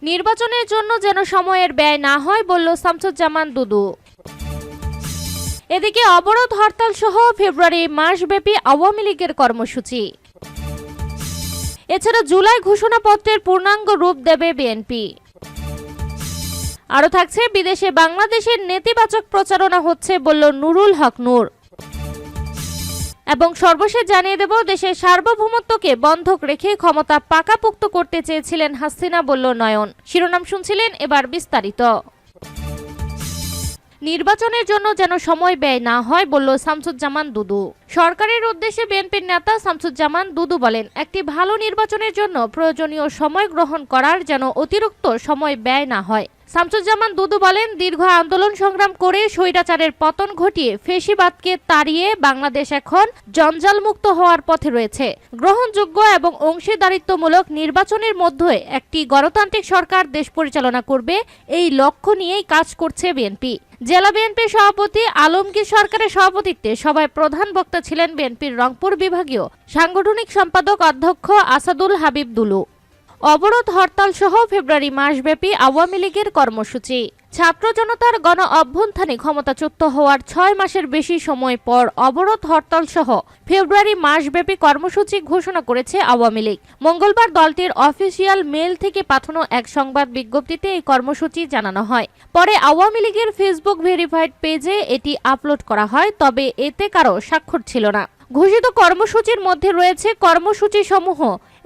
নির্বাচনের জন্য যেন সময়ের ব্যয় না হয় বলল শামসুজ্জামান দুদু। এদিকে অবরোধ হরতাল সহ ফেব্রুয়ারি মাসব্যাপী আওয়ামী লীগের কর্মসূচি। এছাড়া জুলাই ঘোষণাপত্রের পূর্ণাঙ্গ রূপ দেবে বিএনপি। আরও থাকছে বিদেশে বাংলাদেশের নেতিবাচক প্রচারণা হচ্ছে বলল নুরুল হক নূর। এবং সর্বশেষ জানিয়ে দেব, দেশের সার্বভৌমত্বকে বন্ধক রেখে ক্ষমতা পাকাপোক্ত করতে চেয়েছিলেন হাসিনা বলল নয়ন। শিরোনাম শুনছিলেন, এবার বিস্তারিত। নির্বাচনের জন্য যেন সময় ব্যয় না হয় বলল শামসুজ্জামান দুদু। সরকারের উদ্দেশ্যে বিএনপির নেতা শামসুজ্জামান দুদু বলেন, একটি ভালো নির্বাচনের জন্য প্রয়োজনীয় সময় গ্রহণ করার যেন অতিরিক্ত সময় ব্যয় না হয়। শামসুজ্জামান দুদু বলেন, দীর্ঘ আন্দোলন সংগ্রাম করে স্বৈরাচারের পতন ঘটিয়ে ফ্যাসিবাদকে তাড়িয়ে বাংলাদেশ এখন জঞ্জালমুক্ত হওয়ার পথে রয়েছে। গ্রহণযোগ্য এবং অংশীদারিত্বমূলক নির্বাচনের মধ্যে একটি গণতান্ত্রিক সরকার দেশ পরিচালনা করবে, এই লক্ষ্য নিয়েই কাজ করছে বিএনপি। জেলা বিএনপির সভাপতি আলমগীর সরকারের সভাপতিত্বে সভায় প্রধান বক্তা ছিলেন বিএনপির রংপুর বিভাগীয় সাংগঠনিক সম্পাদক অধ্যক্ষ আসাদুল হাবিব দুলু। অবরোধ হরতাল সহ ফেব্রুয়ারি মাসব্যাপী আওয়ামী লীগের কর্মসূচি। ছাত্র জনতার গণ অভ্যুত্থানে ক্ষমতাচ্যুত হওয়ার 6 মাসের বেশি সময় পর অবরোধ হরতাল সহ ফেব্রুয়ারি মাসব্যাপী কর্মসূচি ঘোষণা করেছে আওয়ামী লীগ। মঙ্গলবার দলটির অফিসিয়াল মেইল থেকে পাঠানো এক সংবাদ বিজ্ঞপ্তিতে এই কর্মসূচি জানানো হয়। পরে আওয়ামী লীগের ফেসবুক ভেরিফাইড পেজে এটি আপলোড করা হয়, তবে এতে কারো স্বাক্ষর ছিল না। ঘোষিত কর্মসূচির মধ্যে রয়েছে কর্মসূচি সমূহ: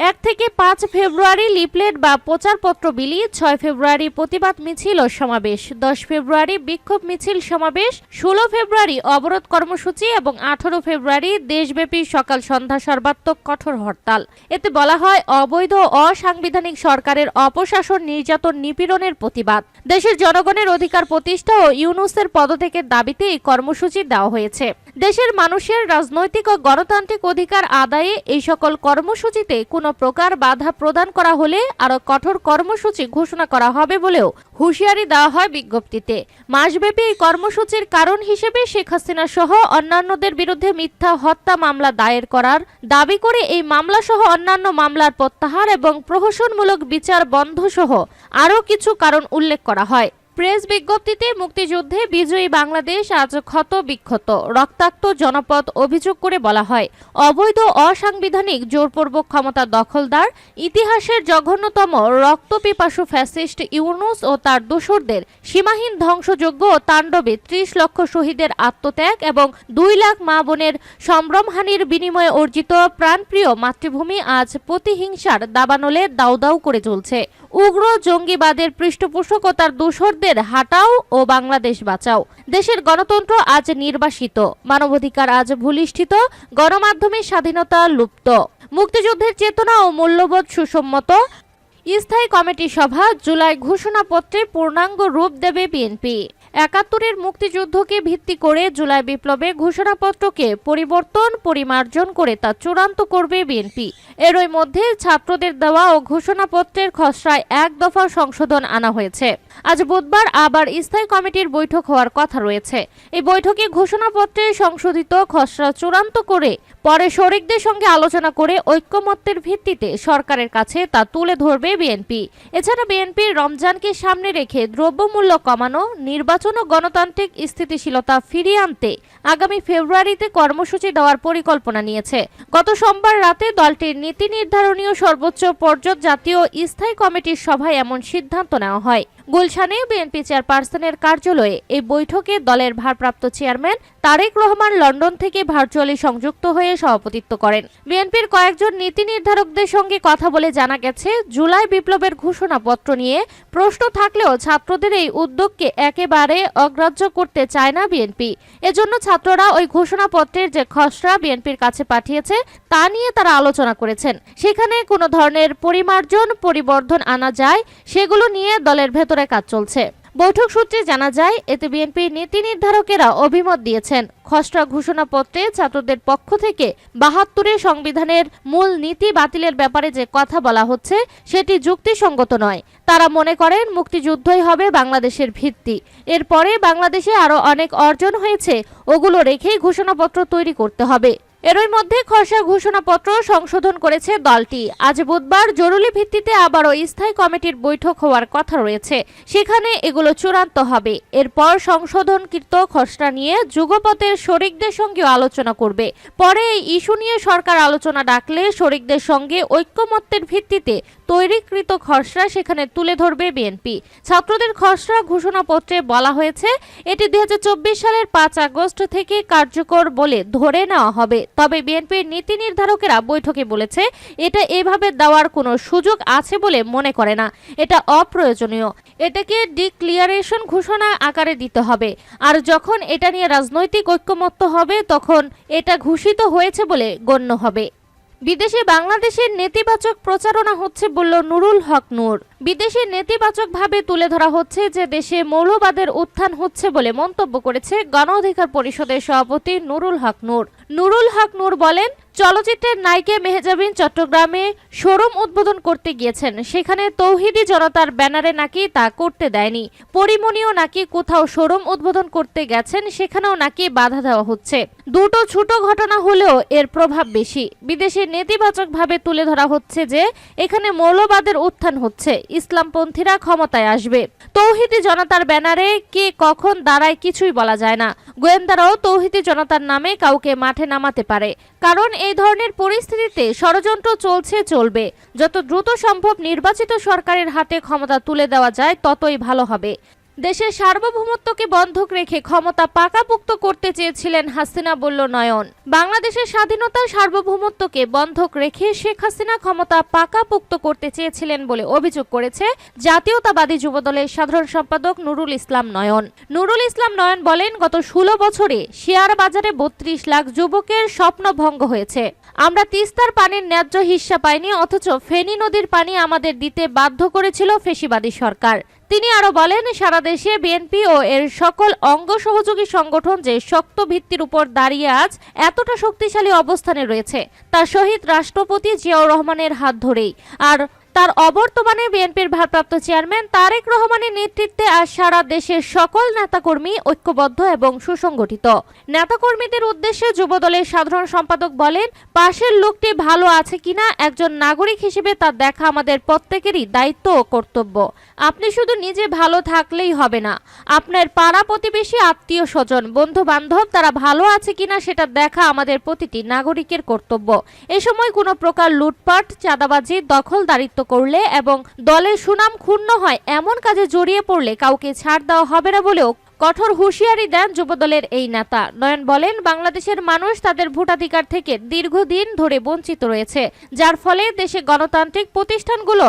1 থেকে 5 ফেব্রুয়ারি লিফলেট বা প্রচারপত্র বিলি, 6 ফেব্রুয়ারি প্রতিবাদ মিছিল ও সমাবেশ, 10 ফেব্রুয়ারি বিক্ষোভ মিছিল সমাবেশ, 16 ফেব্রুয়ারি অবরোধ কর্মসূচি এবং 18 ফেব্রুয়ারি দেশব্যাপী সকাল সন্ধ্যা সর্বাত্মক কঠোর হরতাল। এতে বলা হয়, অবৈধ অসাংবিধানিক সরকারের অপশাসন, নির্যাতন, নিপীড়নের প্রতিবাদ, দেশের জনগণের অধিকার প্রতিষ্ঠা ও ইউনূসের পদত্যাগের দাবিতে এই কর্মসূচি দেওয়া হয়েছে। দেশের মানুষের রাজনৈতিক ও গণতান্ত্রিক অধিকার আদায়ে এই সকল কর্মসূচিতে কোনো প্রকার বাধা প্রদান করা হলে আরও কঠোর কর্মসূচি ঘোষণা করা হবে বলেও হুঁশিয়ারি দেওয়া হয় বিজ্ঞপ্তিতে। মাসব্যাপী এই কর্মসূচির কারণ হিসেবে শেখ হাসিনা সহ অন্যান্যদের বিরুদ্ধে মিথ্যা হত্যা মামলা দায়ের করার দাবি করে এই মামলা সহ অন্যান্য মামলার প্রত্যাহার এবং প্রহসনমূলক বিচার বন্ধ সহ আরও কিছু কারণ উল্লেখ করা হয়। প্রেস বিজ্ঞপ্তিতে মুক্তিযুদ্ধে বিজয়ী বাংলাদেশ আজ ক্ষত বিক্ষত, রক্তাক্ত জনপদ অভিযোগ করে বলা হয়, অবৈধ অসাংবিধানিক জোরপূর্বক ক্ষমতা দখলদার, ইতিহাসের জঘন্যতম রক্তপিপাসু ফ্যাসিস্ট ইউনূস ও তার দোসরদের সীমাহীন ধ্বংসযজ্ঞ ও তাণ্ডবে 30 লক্ষ শহীদের আত্মত্যাগ এবং 2 লাখ মা বোনের সম্ভ্রমহানির বিনিময়ে অর্জিত প্রাণপ্রিয় মাতৃভূমি আজ প্রতিহিংসার দাবানলে দাউ দাউ করে চলছে। উগ্র জঙ্গিবাদের পৃষ্ঠপোষকতার দোসরদের হাটাও ও বাংলাদেশ বাঁচাও। দেশের গণতন্ত্র আজ নির্বাসিত, মানবাধিকার আজ ভূলিষ্ঠিত, গণমাধ্যমের স্বাধীনতা লুপ্ত, মুক্তিযুদ্ধের চেতনা ও মূল্যবোধ সুসম্মত। স্থায়ী কমিটি সভা, জুলাই ঘোষণাপত্রে পূর্ণাঙ্গ রূপ দেবে বিএনপি। ৭১-এর মুক্তিযুদ্ধকে ভিত্তি করে জুলাই বিপ্লবে ঘোষণাপত্রকে পরিমার্জন করে তা চূড়ান্ত করবে বিএনপি। এরই মধ্যে ছাত্রদের দেওয়া ও ঘোষণাপত্রের খসড়ায় 1 দফা সংশোধন আনা হয়েছে। আজ বুধবার আবার স্থায়ী কমিটির বৈঠক হওয়ার কথা রয়েছে। এই বৈঠকে ঘোষণাপত্রে সংশোধিত খসড়া চূড়ান্ত করে পরে শরিকদের সঙ্গে আলোচনা করে ঐক্যমত্যের ভিত্তিতে সরকারের কাছে তা তুলে ধরবে বিএনপি। এছাড়া বিএনপির রমজানকে সামনে রেখে দ্রব্যমূল্য কমানো, নির্বাচন ও গণতান্ত্রিক স্থিতিশীলতা ফিরিয়ে আনতে আগামী ফেব্রুয়ারিতে কর্মসূচি দেওয়ার পরিকল্পনা নিয়েছে। গত সোমবার রাতে দলটির নীতি নির্ধারণীয় সর্বোচ্চ পর্যায় জাতীয় স্থায়ী কমিটির সভায় এমন সিদ্ধান্ত নেওয়া হয়। গুলশানে বিএনপি চেয়ারপারসনের কার্যালয়ে এই বৈঠকে দলের ভারপ্রাপ্ত চেয়ারম্যান তারেক রহমান লন্ডন থেকে ভার্চুয়ালি সংযুক্ত হয়ে সভাপতিত্ব করেন। বিএনপির কয়েকজন নীতি নির্ধারকদের সঙ্গে কথা বলে জানা গেছে, জুলাই বিপ্লবের ঘোষণাপত্র নিয়ে প্রশ্ন থাকলেও ছাত্রদের এই উদ্যোগকে একেবারে অগ্রাহ্য করতে চায় না বিএনপি। এজন্য ছাত্ররা ওই ঘোষণাপত্রের যে খসড়া বিএনপির কাছে পাঠিয়েছে তা নিয়ে তারা আলোচনা করেছেন। সেখানে কোনো ধরনের পরিবর্ধন আনা যায় সেগুলো নিয়ে দলের ভেতরে কাজ চলছে। বৈঠক সূত্রে জানা যায়, এতে বিএনপির নীতি নির্ধারকেরা অভিমত দিয়েছেন। খসড়া ঘোষণাপত্রে ছাত্রদের পক্ষ থেকে ৭২ সংবিধানের মূল নীতি বাতিলের ব্যাপারে যে কথা বলা হচ্ছে সেটি যুক্তিসঙ্গত নয়। তারা মনে করেন মুক্তিযুদ্ধই হবে বাংলাদেশের ভিত্তি, এরপরে বাংলাদেশে আরও অনেক অর্জন হয়েছে, ওগুলো রেখেই ঘোষণাপত্র তৈরি করতে হবে। এরই মধ্যে খসড়া ঘোষণাপত্র সংশোধন করেছে দলটি। আজ বুধবার জরুরি ভিত্তিতে আবারও স্থায়ী কমিটির বৈঠক হওয়ার কথা রয়েছে, সেখানে এগুলো চূড়ান্ত হবে। এরপর সংশোধনকৃত খসড়া নিয়ে যুগপথের শরিকদের সঙ্গে আলোচনা করবে। পরে এই ইস্যু নিয়ে সরকার আলোচনা ডাকলে শরিকদের সঙ্গে ঐক্যমত্যের ভিত্তিতে তৈরিকৃত খসড়া সেখানে তুলে ধরবে বিএনপি। ছাত্রদের খসড়া ঘোষণাপত্রে বলা হয়েছে এটি 2024 সালের 5 আগস্ট থেকে কার্যকর বলে ধরে নেওয়া হবে। তবে বিএনপির নীতি নির্ধারকেরা বৈঠকে বলেছে এটা এভাবে দেওয়ার কোনো সুযোগ আছে বলে মনে করে না, এটা অপ্রয়োজনীয়। এটাকে ডিক্লিয়ারেশন ঘোষণা আকারে দিতে হবে, আর যখন এটা নিয়ে রাজনৈতিক ঐক্যমত্য হবে তখন এটা ঘোষিত হয়েছে বলে গণ্য হবে। বিদেশে বাংলাদেশের নেতিবাচক প্রচারণা হচ্ছে বলল নুরুল হক নূর। বিদেশে নেতিবাচকভাবে তুলে ধরা হচ্ছে যে দেশে মৌলবাদের উত্থান হচ্ছে বলে মন্তব্য করেছে গণ অধিকার পরিষদের সভাপতি নুরুল হক নূর। নুরুল হক নূর বলেন, চলচ্চিত্রের নায়িকা মেহজাবিন চট্টগ্রামে শোরুম উদ্বোধন করতে গিয়েছেন, সেখানে তৌহিদি জনতার ব্যানারে নাকি তা করতে দেয়নি। পরিমণিও নাকি কোথাও শোরুম উদ্বোধন করতে গেছেন, সেখানেও নাকি বাধা দেওয়া হচ্ছে। দুটো ছোট ঘটনা হলেও এর প্রভাব বেশি। বিদেশে নেতিবাচকভাবে তুলে ধরা হচ্ছে যে এখানে মৌলবাদের উত্থান হচ্ছে, ইসলামপন্থীরা ক্ষমতায় আসবে। তৌহিদি জনতার ব্যানারে কে কখন দাঁড়ায় কিছুই বলা যায় না। গোয়েন্দারাও তৌহিদি জনতার নামে কাউকে মাঠে নামাতে পারে, কারণ এই ধরনের পরিস্থিতিতে ষড়যন্ত্র চলবে। যত দ্রুত সম্ভব নির্বাচিত সরকারের হাতে ক্ষমতা তুলে দেওয়া যায় ততই ভালো হবে। দেশের সার্বভৌমত্বকে বন্ধক রেখে ক্ষমতা পাকাপোক্ত করতে চেয়েছিলেন হাসিনা বলল নয়ন। বাংলাদেশের স্বাধীনতার সার্বভৌমত্বকে বন্ধক রেখে শেখ হাসিনা ক্ষমতা পাকাপোক্ত করতে চেয়েছিলেন বলে অভিযোগ করেছে জাতীয়তাবাদী যুবদলের সাধারণ সম্পাদক নুরুল ইসলাম নয়ন। নুরুল ইসলাম নয়ন বলেন, গত 16 বছরে শেয়ার বাজারে 32 লাখ যুবকের স্বপ্ন ভঙ্গ হয়েছে। আমরা তিস্তার পানির ন্যায্য হিস্সা পাইনি, অথচ ফেনী নদীর পানি আমাদের দিতে বাধ্য করেছিল ফ্যাসিবাদী সরকার। তিনি আরো বলেন, সারা দেশে বিএনপি ও এর সকল অঙ্গ সহযোগী সংগঠন যে শক্ত ভিত্তির উপর দাঁড়িয়ে আজ এতটা শক্তিশালী অবস্থানে রয়েছে তা শহীদ রাষ্ট্রপতি জিয়াউর রহমানের হাত ধরেই। আর তার অবর্তমানে বিএনপির ভারপ্রাপ্ত চেয়ারম্যান তারেক রহমানের নেতৃত্বে আজ সারা দেশের সকল নেতাকর্মী ঐক্যবদ্ধ এবং সুসংগঠিত। নেতাকর্মীদের উদ্দেশ্যে যুবদলের সাধারণ সম্পাদক বলেন, পাশের লোকটি ভালো আছে কিনা একজন নাগরিক হিসেবে তা দেখা আমাদের প্রত্যেকেরই দায়িত্ব ও কর্তব্য। আপনি শুধু নিজে ভালো থাকলেই হবে না, আপনার পাড়া প্রতিবেশী, আত্মীয় স্বজন, বন্ধু বান্ধব তারা ভালো আছে কিনা সেটা দেখা আমাদের প্রতিটি নাগরিকের কর্তব্য। এ সময় কোনো প্রকার লুটপাট, চাঁদাবাজি, দখলদারিত্ব করলে এবং দলের সুনাম ক্ষুণ্ণ হয় এমন কাজে জড়িয়ে পড়লে কাউকে ছাড় দেওয়া হবে না বলেও কঠোর হুঁশিয়ারি দেন যুবদলের এই নেতা। নয়ন বলেন, বাংলাদেশের মানুষ তাদের ভোটাধিকার থেকে দীর্ঘদিন ধরে বঞ্চিত রয়েছে, যার ফলে দেশে গণতান্ত্রিক প্রতিষ্ঠানগুলো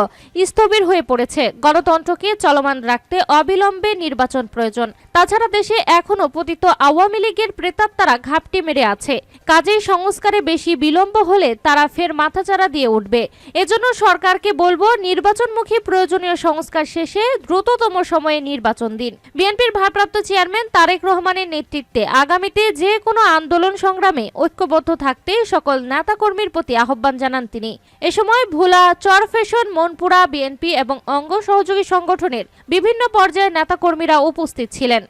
স্থবির হয়ে পড়েছে। গণতন্ত্রকে চলমান রাখতে অবিলম্বে নির্বাচন প্রয়োজন। তাছাড়া দেশে এখনো পতিত আওয়ামী লীগের প্রেতাত্মারা ঘাপটি মেরে আছে। কাজেই সংস্কারে বেশি বিলম্ব হলে তারা ফের মাথাচাড়া দিয়ে উঠবে। এজন্য সরকারকে বলবো, নির্বাচনমুখী প্রয়োজনীয় সংস্কার শেষে দ্রুততম সময়ে নির্বাচন দিন। বিএনপির ভারপ্রাপ্ত চেয়ারম্যান তারেক রহমানের নেতৃত্বে আগামীতে যে কোনো আন্দোলন সংগ্রামে ঐক্যবদ্ধ থাকতে সকল নেতাকর্মীর প্রতি আহ্বান জানান তিনি। এ সময় ভোলা, চরফ্যাশন, মনপুরা বিএনপি এবং অঙ্গ সহযোগী সংগঠনের বিভিন্ন পর্যায়ের নেতাকর্মীরা উপস্থিত ছিলেন।